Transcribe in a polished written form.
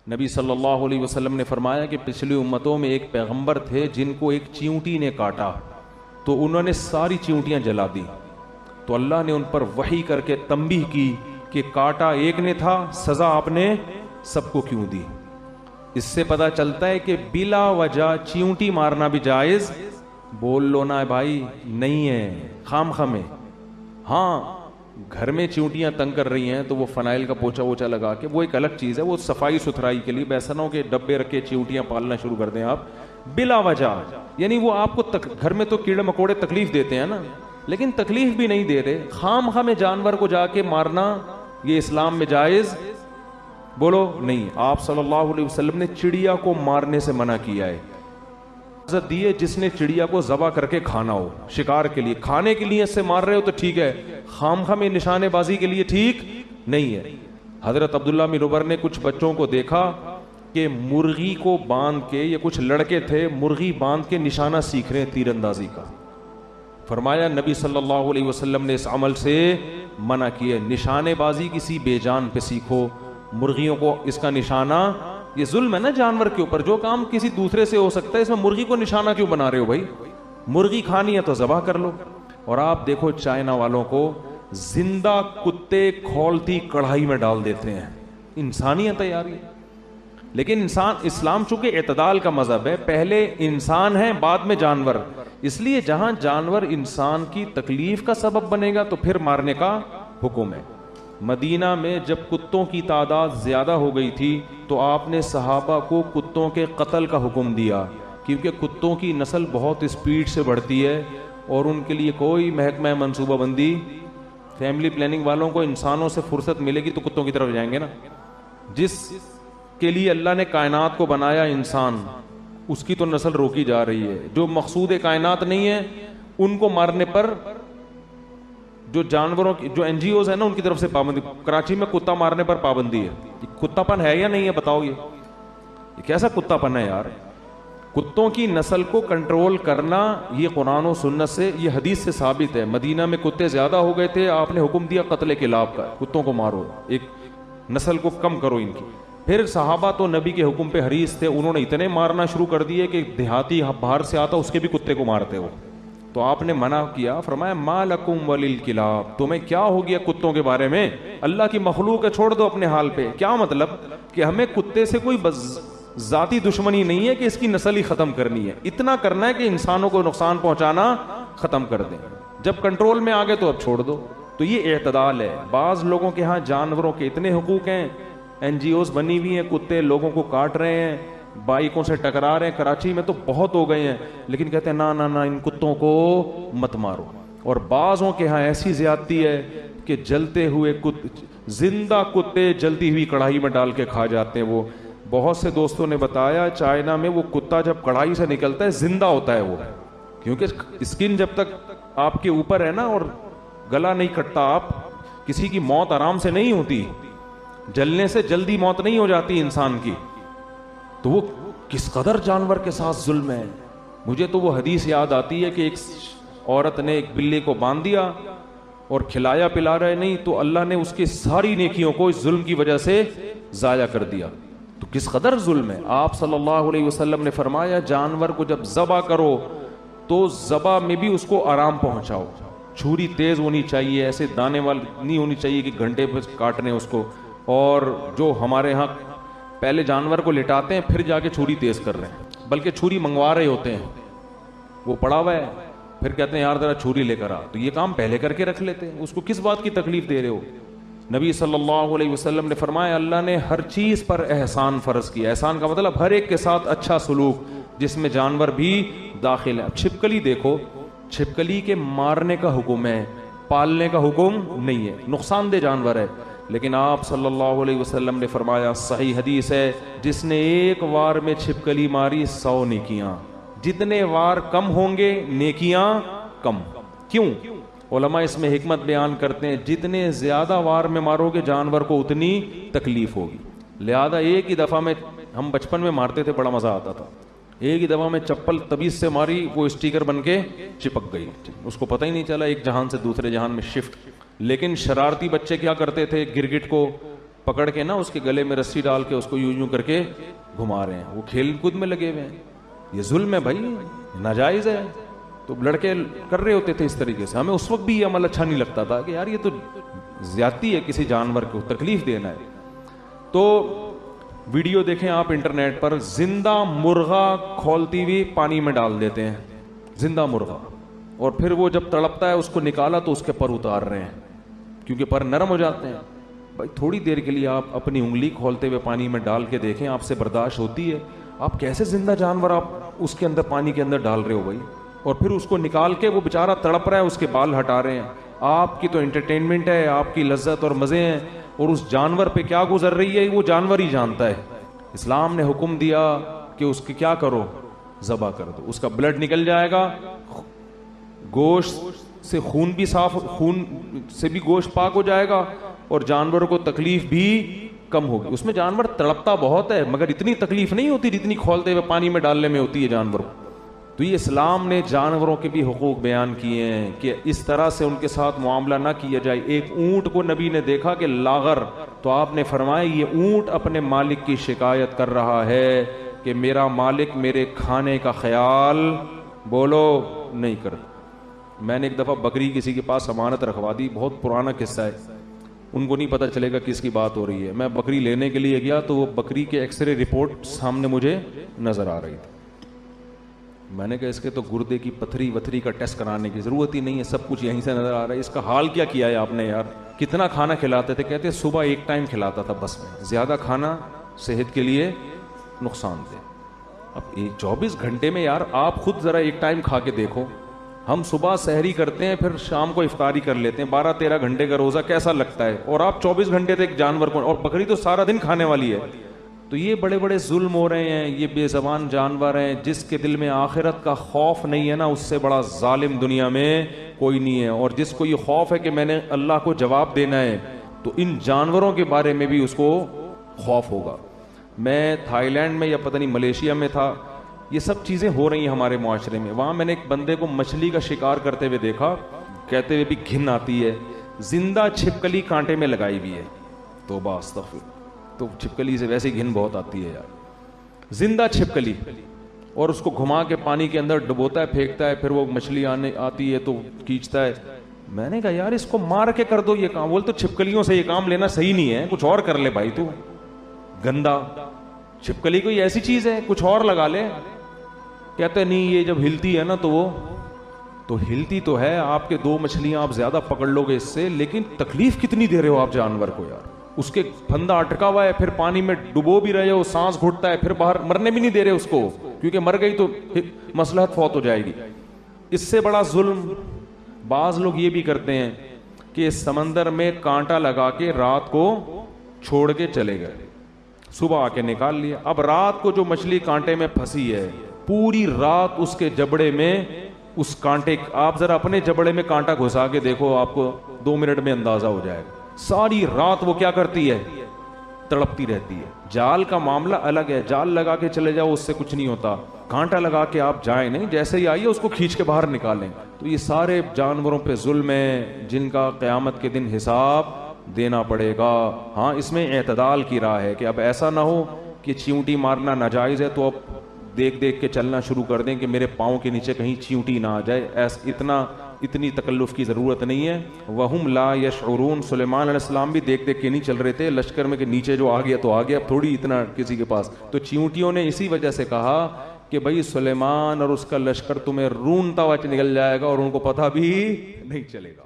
نبی صلی اللہ علیہ وسلم نے فرمایا کہ پچھلی امتوں میں ایک پیغمبر تھے جن کو ایک چیونٹی نے کاٹا تو انہوں نے ساری چیونٹیاں جلا دی، تو اللہ نے ان پر وحی کر کے تنبیہ کی کہ کاٹا ایک نے تھا، سزا آپ نے سب کو کیوں دی؟ اس سے پتہ چلتا ہے کہ بلا وجہ چیونٹی مارنا بھی جائز بول لو نا بھائی نہیں ہے، خام خامے۔ ہاں گھر میں چیونٹیاں تنگ کر رہی ہیں تو وہ فنائل کا پوچھا ووچھا لگا کے، وہ ایک الگ چیز ہے، وہ صفائی ستھرائی کے لیے، ایسا نہ ہو کہ ڈبے رکھ کے چیونٹیاں پالنا شروع کر دیں آپ بلا وجہ۔ یعنی وہ آپ کو گھر میں تو کیڑے مکوڑے تکلیف دیتے ہیں نا، لیکن تکلیف بھی نہیں دے رہے، خام خواہ میں جانور کو جا کے مارنا یہ اسلام میں جائز بولو نہیں۔ آپ صلی اللہ علیہ وسلم نے چڑیا کو مارنے سے منع کیا ہے، اجازت دی ہے جس نے چڑیا کو ذبح کر کے کھانا ہو، شکار کے لیے، کھانے کے لیے اس سے مار رہے ہو تو ٹھیک ہے، خام خواہ میں نشانے بازی کے لیے ٹھیک نہیں ہے۔ حضرت عبداللہ بن عمر نے کچھ بچوں کو دیکھا کہ مرغی کو باندھ کے، یہ کچھ لڑکے تھے مرغی باندھ کے نشانہ سیکھ رہے ہیں تیر اندازی کا، فرمایا نبی صلی اللہ علیہ وسلم نے اس عمل سے منع کیا، نشانے بازی کسی بے جان پہ سیکھو، مرغیوں کو اس کا نشانہ، یہ ظلم ہے نا جانور کے اوپر، جو کام کسی دوسرے سے ہو سکتا ہے اس میں مرغی کو نشانہ کیوں بنا رہے ہو بھائی؟ مرغی کھانی ہے تو ذبح کر لو۔ اور آپ دیکھو چائنا والوں کو زندہ کتے کھولتی کڑھائی میں ڈال دیتے ہیں، انسانیت ہے یار یہ۔ لیکن اسلام چونکہ اعتدال کا مذہب ہے، پہلے انسان ہے بعد میں جانور، اس لیے جہاں جانور انسان کی تکلیف کا سبب بنے گا تو پھر مارنے کا حکم ہے۔ مدینہ میں جب کتوں کی تعداد زیادہ ہو گئی تھی تو آپ نے صحابہ کو کتوں کے قتل کا حکم دیا، کیونکہ کتوں کی نسل بہت اسپیڈ سے بڑھتی ہے اور ان کے لیے کوئی محکمہ منصوبہ بندی، فیملی پلاننگ والوں کو انسانوں سے فرصت ملے گی تو کتوں کی طرف جائیں گے نا۔ جس کے لیے اللہ نے کائنات کو بنایا انسان، اس کی تو نسل روکی جا رہی ہے۔ جو مقصود کائنات نہیں ہے ان کو مارنے پر جو جانوروں کی جو این جی اوز ہیں نا ان کی طرف سے پابندی، کراچی میں کتا مارنے پر پابندی ہے۔ یہ کتا پن ہے یا نہیں ہے بتاؤ؟ یہ کیسا کتا پن ہے یار؟ کتوں کی نسل کو کنٹرول کرنا یہ قرآن و سنت سے، یہ حدیث سے ثابت ہے۔ مدینہ میں کتے زیادہ ہو گئے تھے، آپ نے حکم دیا قتل کلاب کا، کتوں کو مارو، ایک نسل کو کم کرو ان کی۔ پھر صحابہ تو نبی کے حکم پہ حریص تھے، انہوں نے اتنے مارنا شروع کر دیے کہ دیہاتی باہر سے آتا اس کے بھی کتے کو مارتے ہو، تو آپ نے منع کیا، فرمایا ما لکم وللکلاب، تمہیں کیا ہو گیا کتوں کے بارے میں؟ اللہ کی مخلوق ہے، چھوڑ دو اپنے حال پہ۔ کیا مطلب کہ ہمیں کتے سے کوئی ذاتی دشمنی نہیں ہے کہ اس کی نسل ہی ختم کرنی ہے، اتنا کرنا ہے کہ انسانوں کو نقصان پہنچانا ختم کر دیں، جب کنٹرول میں آ گئے تو اب چھوڑ دو۔ تو یہ اعتدال ہے۔ بعض لوگوں کے ہاں جانوروں کے اتنے حقوق ہیں، این جی اوز بنی ہوئی ہیں، کتے لوگوں کو کاٹ رہے ہیں، بائکوں سے ٹکرا رہے ہیں، کراچی میں تو بہت ہو گئے ہیں، لیکن کہتے ہیں نا ان کتوں کو مت مارو۔ اور بعضوں کے ہاں ایسی زیادتی ہے کہ جلتے ہوئے زندہ کتے جلتی ہوئی کڑھائی میں ڈال کے کھا جاتے ہیں۔ وہ بہت سے دوستوں نے بتایا چائنا میں وہ کتا جب کڑھائی سے نکلتا ہے زندہ ہوتا ہے وہ، کیونکہ اسکن جب تک آپ کے اوپر ہے نا اور گلا نہیں کٹتا، آپ کسی کی موت آرام سے نہیں ہوتی، جلنے سے جلدی موت نہیں ہو جاتی انسان کی، تو وہ کس قدر جانور کے ساتھ ظلم ہے۔ مجھے تو وہ حدیث یاد آتی ہے کہ ایک عورت نے ایک بلی کو باندھ دیا اور کھلایا پلا رہے نہیں تو اللہ نے اس کی ساری نیکیوں کو اس ظلم کی وجہ سے ضائع کر دیا۔ تو کس قدر ظلم ہے۔ آپ صلی اللہ علیہ وسلم نے فرمایا جانور کو جب ذبح کرو تو ذبح میں بھی اس کو آرام پہنچاؤ، چھری تیز ہونی چاہیے، ایسے دانے والی نہیں ہونی چاہیے کہ گھنٹے پہ کاٹنے اس کو۔ اور جو ہمارے ہاں پہلے جانور کو لٹاتے ہیں پھر جا کے چھری تیز کر رہے ہیں، بلکہ چھری منگوا رہے ہوتے ہیں، وہ پڑا ہوا ہے، پھر کہتے ہیں یار ذرا چھری لے کر آ، تو یہ کام پہلے کر کے رکھ لیتے ہیں، اس کو کس بات کی تکلیف دے رہے ہو؟ نبی صلی اللہ علیہ وسلم نے فرمایا اللہ نے ہر چیز پر احسان فرض کیا۔ احسان کا مطلب ہر ایک کے ساتھ اچھا سلوک، جس میں جانور بھی داخل ہے۔ اب چھپکلی دیکھو، چھپکلی کے مارنے کا حکم ہے، پالنے کا حکم نہیں ہے، نقصان دہ جانور ہے، لیکن آپ صلی اللہ علیہ وسلم نے فرمایا، صحیح حدیث ہے، جس نے ایک وار میں چھپکلی ماری 100 نیکیاں، جتنے وار کم ہوں گے نیکیاں کم۔ کیوں؟ علماء اس میں حکمت بیان کرتے ہیں، جتنے زیادہ وار میں مارو گے جانور کو اتنی تکلیف ہوگی، لہذا ایک ہی دفعہ میں، ہم بچپن میں مارتے تھے بڑا مزہ آتا تھا، ایک ہی دفعہ میں چپل تبیز سے ماری، وہ اسٹیکر بن کے چپک گئی، اس کو پتہ ہی نہیں چلا، ایک جہان سے دوسرے جہان میں شفٹ۔ لیکن شرارتی بچے کیا کرتے تھے، گرگٹ کو پکڑ کے نا اس کے گلے میں رسی ڈال کے اس کو یوں یوں کر کے گھما رہے ہیں, وہ کھیل کود میں لگے ہوئے ہیں. یہ ظلم ہے بھائی, ناجائز ہے. تو لڑکے کر رہے ہوتے تھے اس طریقے سے. ہمیں اس وقت بھی یہ عمل اچھا نہیں لگتا تھا کہ یار یہ تو زیادتی ہے, کسی جانور کو تکلیف دینا ہے. تو ویڈیو دیکھیں آپ انٹرنیٹ پر, زندہ مرغا کھولتی ہوئی پانی میں ڈال دیتے ہیں, زندہ مرغا, اور پھر وہ جب تڑپتا ہے اس کو نکالا تو اس کے پر اتار رہے ہیں کیونکہ پر نرم ہو جاتے ہیں. بھائی تھوڑی دیر کے لیے آپ اپنی انگلی کھولتے ہوئے پانی میں ڈال کے دیکھیں, آپ سے برداشت ہوتی ہے؟ آپ کیسے زندہ جانور آپ اس کے اندر پانی کے اندر ڈال رہے ہو بھائی, اور پھر اس کو نکال کے وہ بیچارہ تڑپ رہا ہے, اس کے بال ہٹا رہے ہیں. آپ کی تو انٹرٹینمنٹ ہے, آپ کی لذت اور مزے ہیں, اور اس جانور پہ کیا گزر رہی ہے وہ جانور ہی جانتا ہے. اسلام نے حکم دیا کہ اس کی کیا کرو, ذبح کر دو, اس کا بلڈ نکل جائے گا, گوشت سے خون بھی صاف, خون سے بھی گوشت پاک ہو جائے گا, اور جانوروں کو تکلیف بھی کم ہوگی. اس میں جانور تڑپتا بہت ہے مگر اتنی تکلیف نہیں ہوتی جتنی کھولتے ہوئے پانی میں ڈالنے میں ہوتی ہے جانور کو. تو یہ اسلام نے جانوروں کے بھی حقوق بیان کیے ہیں کہ اس طرح سے ان کے ساتھ معاملہ نہ کیا جائے. ایک اونٹ کو نبی نے دیکھا کہ لاغر, تو آپ نے فرمایا یہ اونٹ اپنے مالک کی شکایت کر رہا ہے کہ میرا مالک میرے کھانے کا خیال بولو نہیں کرتا. میں نے ایک دفعہ بکری کسی کے پاس امانت رکھوا دی, بہت پرانا قصہ ہے, ان کو نہیں پتہ چلے گا کس کی بات ہو رہی ہے. میں بکری لینے کے لیے گیا تو وہ بکری کے ایکس رے رپورٹ سامنے مجھے نظر آ رہی تھی. میں نے کہا اس کے تو گردے کی پتھری وتھری کا ٹیسٹ کرانے کی ضرورت ہی نہیں ہے, سب کچھ یہیں سے نظر آ رہا ہے. اس کا حال کیا کیا ہے آپ نے یار, کتنا کھانا کھلاتے تھے؟ کہتے صبح ایک ٹائم کھلاتا تھا بس, میں زیادہ کھانا صحت کے لیے نقصان دہ. اب 24 گھنٹے میں یار آپ خود ذرا ایک ٹائم کھا کے دیکھو, ہم صبح سحری کرتے ہیں پھر شام کو افطاری کر لیتے ہیں, 12-13 گھنٹے کا روزہ کیسا لگتا ہے, اور آپ 24 گھنٹے تک جانور کو, اور بکری تو سارا دن کھانے والی ہے. تو یہ بڑے بڑے ظلم ہو رہے ہیں, یہ بے زبان جانور ہیں. جس کے دل میں آخرت کا خوف نہیں ہے نا, اس سے بڑا ظالم دنیا میں کوئی نہیں ہے. اور جس کو یہ خوف ہے کہ میں نے اللہ کو جواب دینا ہے, تو ان جانوروں کے بارے میں بھی اس کو خوف ہوگا. میں تھائی لینڈ میں یا پتہ نہیں ملیشیا میں تھا, یہ سب چیزیں ہو رہی ہیں ہمارے معاشرے میں. وہاں میں نے ایک بندے کو مچھلی کا شکار کرتے ہوئے دیکھا, کہتے ہوئے بھی گھن آتی ہے, زندہ چھپکلی کانٹے میں لگائی ہوئی ہے. توبہ استغفر, تو چھپکلی سے ویسے گھن بہت آتی ہے یار, زندہ چھپکلی, اور اس کو گھما کے پانی کے اندر ڈبوتا ہے, پھینکتا ہے, پھر وہ مچھلی آتی ہے تو کھینچتا ہے. میں نے کہا یار اس کو مار کے کر دو یہ کام. بول تو چھپکلیوں سے یہ کام لینا صحیح نہیں ہے, کچھ اور کر لے بھائی, تو گندا چھپکلی کوئی ایسی چیز ہے, کچھ اور لگا لے. کہتے نہیں یہ جب ہلتی ہے نا تو وہ تو ہلتی تو ہے, آپ کے 2 مچھلیاں آپ زیادہ پکڑ لو گے اس سے, لیکن تکلیف کتنی دے رہے ہو آپ جانور کو یار. اس کے پھندا اٹکا ہوا ہے, پھر پانی میں ڈبو بھی رہے ہو, سانس گھٹتا ہے, پھر باہر مرنے بھی نہیں دے رہے اس کو, کیونکہ مر گئی تو مصلحت فوت ہو جائے گی. اس سے بڑا ظلم بعض لوگ یہ بھی کرتے ہیں کہ سمندر میں کانٹا لگا کے رات کو چھوڑ کے چلے گئے, صبح آ کے نکال لیا. اب رات کو جو مچھلی کانٹے میں پھنسی ہے, پوری رات اس کے جبڑے میں اس کانٹے, آپ ذرا اپنے جبڑے میں کانٹا گھسا کے دیکھو, آپ کو 2 منٹ میں اندازہ ہو جائے گا. ساری رات وہ کیا کرتی ہے, تڑپتی رہتی ہے. جال کا معاملہ الگ ہے, جال لگا کے چلے جاؤ اس سے کچھ نہیں ہوتا, کانٹا لگا کے آپ جائیں نہیں, جیسے ہی آئیے اس کو کھینچ کے باہر نکالیں. تو یہ سارے جانوروں پہ ظلم ہے جن کا قیامت کے دن حساب دینا پڑے گا. ہاں اس میں اعتدال کی راہ ہے کہ اب ایسا نہ ہو کہ چیونٹی مارنا ناجائز ہے تو اب دیکھ دیکھ کے چلنا شروع کر دیں کہ میرے پاؤں کے نیچے کہیں چیونٹی نہ آ جائے. اتنی تکلف کی ضرورت نہیں ہے. وہم لا یشعرون, سلیمان علیہ السلام بھی دیکھ دیکھ کے نہیں چل رہے تھے لشکر میں کہ نیچے جو آ گیا تو آ گیا, اب تھوڑی اتنا کسی کے پاس. تو چیونٹیوں نے اسی وجہ سے کہا کہ بھائی سلیمان اور اس کا لشکر تمہیں رونتا ہوا نکل جائے گا اور ان کو پتہ بھی نہیں چلے گا.